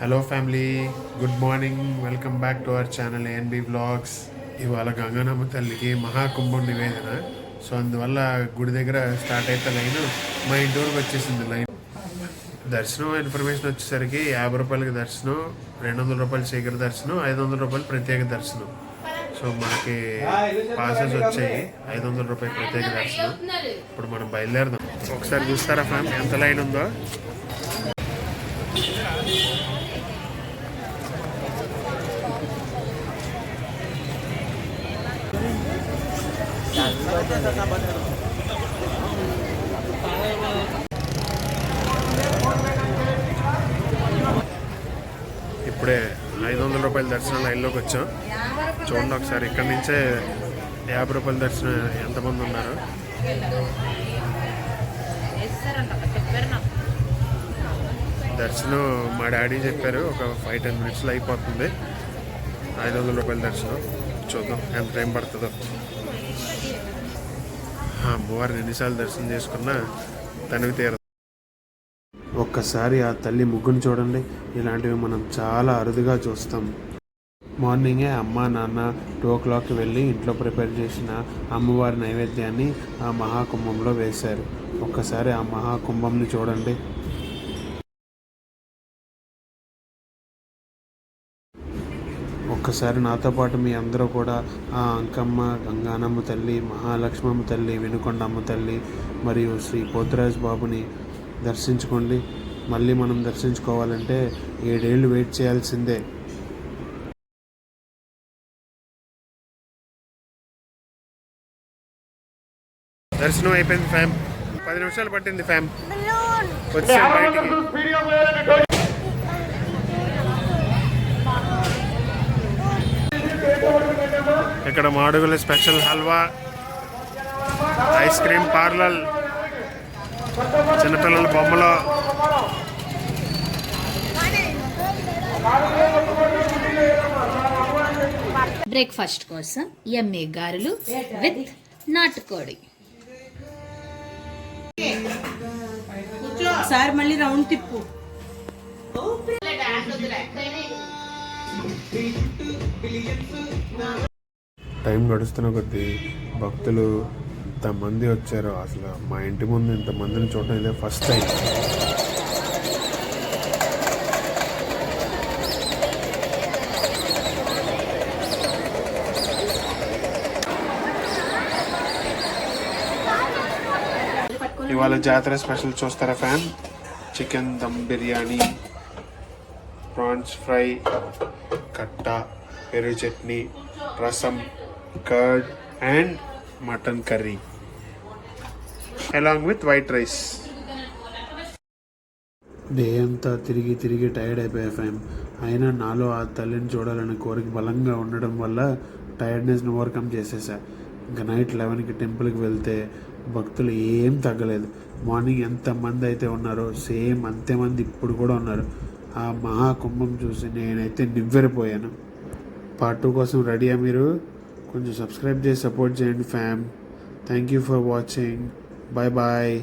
Hello family, good morning. Welcome back to our channel A and B vlogs. ఇవాళ గంగానమ్మ తల్లికి మహాకుంభం నివేదన. So అందువల్ల గుడి దగ్గర స్టార్ట్ అయితే లైన్ మా ఇంటి వరకు వచ్చేసింది లైన్. దర్శనం ఇన్ఫర్మేషన్ వచ్చేసరికి 50 రూపాయలకి దర్శనం, 200 రూపాయలు శీఘ్ర దర్శనం, 500 రూపాయలు ప్రత్యేక దర్శనం. సో మనకి పాసెస్ వచ్చాయి 500 రూపాయలు ప్రత్యేక దర్శనం. ఇప్పుడు మనం బయలుదేరదాం. ఒకసారి చూస్తారా ఫ్యామ్ ఎంత లైన్ ఉందో. ఇప్పుడే 500 రూపాయల దర్శనం లైన్లోకి వచ్చాం. చూడండి ఒకసారి, ఇక్కడి నుంచే 50 రూపాయల దర్శనం ఎంతమంది ఉన్నారు. దర్శనం మా డాడీ చెప్పారు ఒక 5-10 మినిట్స్లో అయిపోతుంది 500 రూపాయల దర్శనం. చూద్దాం ఎంత టైం పడుతుందో. అమ్మవారిని ఎన్నిసార్లు దర్శనం చేసుకున్నా తనకు తీరదు. ఒక్కసారి ఆ తల్లి ముగ్గును చూడండి. ఇలాంటివి మనం చాలా అరుదుగా చూస్తాం. మార్నింగే అమ్మ నాన్న 2 o'clockకి వెళ్ళి ఇంట్లో ప్రిపేర్ చేసిన అమ్మవారి నైవేద్యాన్ని ఆ మహాకుంభంలో వేశారు. ఒక్కసారి ఆ మహాకుంభంని చూడండి. ఒక్కసారి నాతో పాటు మీ అందరూ కూడా ఆ అంకమ్మ, గంగానమ్మ తల్లి, మహాలక్ష్మమ్మ తల్లి, వినుకొండమ్మ తల్లి మరియు శ్రీ పోతురాజ్ బాబుని దర్శించుకోండి. మళ్ళీ మనం దర్శించుకోవాలంటే 7 ఏళ్ళు వెయిట్ చేయాల్సిందే. దర్శనం అయిపోయింది ఫ్యామ్. 10 నిమిషాలు పట్టింది ఫ్యామ్. వచ్చాం బయటికి. ఇక్కడ Madugula special halwa, ice cream parlour, చిన్నపిల్లల బొమ్మలు. బ్రేక్ఫాస్ట్ కోసం ఎమ్మె గారెలు విత్ నాటుకోడి. ఒకసారి మళ్ళీ రౌండ్ తిప్పు. టైం గడుస్తున్న కొద్దీ భక్తులు ఇంతమంది వచ్చారు. అసలు మా ఇంటి ముందు ఇంతమందిని చూడటం ఇదే ఫస్ట్ టైం. ఇవాళ జాతర స్పెషల్ చూస్తారా fan? Chicken dum biryani, prawns fry, కట్ట, పెరుగు chutney, rasam, curd and mutton curry along with white rice. Day అంతా తిరిగి తిరిగి టైర్డ్ అయిపోయా ఫ్యామ్. అయినా నాలో ఆ తల్లిని చూడాలనే కోరిక బలంగా ఉండడం వల్ల టైర్డ్నెస్ని ఓవర్కమ్ చేసేసా. ఇంకా నైట్ 11కి టెంపుల్కి వెళ్తే భక్తులు ఏం తగ్గలేదు. మార్నింగ్ ఎంతమంది అయితే ఉన్నారో సేమ్ అంతేమంది ఇప్పుడు కూడా ఉన్నారు. ఆ మహాకుంభం చూసి నేనైతే నివ్వెరపోయాను. పార్ట్ 2 కోసం రెడీయా మీరు? కొంచెం సబ్స్క్రైబ్ చేసి సపోర్ట్ చేయండి fam. Thank you for watching. Bye bye.